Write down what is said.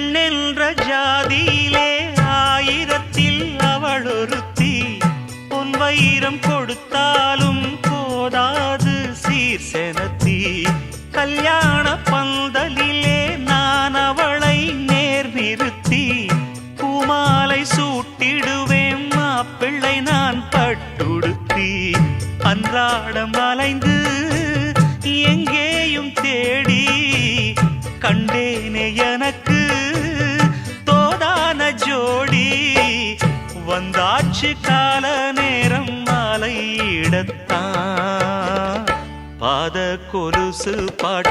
பெண்ணென்ற ஜாதியிலே ஆயிரத்தில் அவள் ஒருத்தி பொன் வைரம் கொடுத்தாலும் போதாது சீர்செனத்தி கல்யாண பந்தலிலே நான் அவளை நேர் நிறுத்தி பூமாலை சூட்டிடுவேன் மாப்பிள்ளை நான் பட்டுடுத்தி அன்றாடம் அலைந்து எங்கேயும் தேடி கண்டேனே எனக்கு தோதான ஜோடி வந்தாச்சு கால நேரம் மாலையிடத்தான் பாத கொலுசு பாட்டு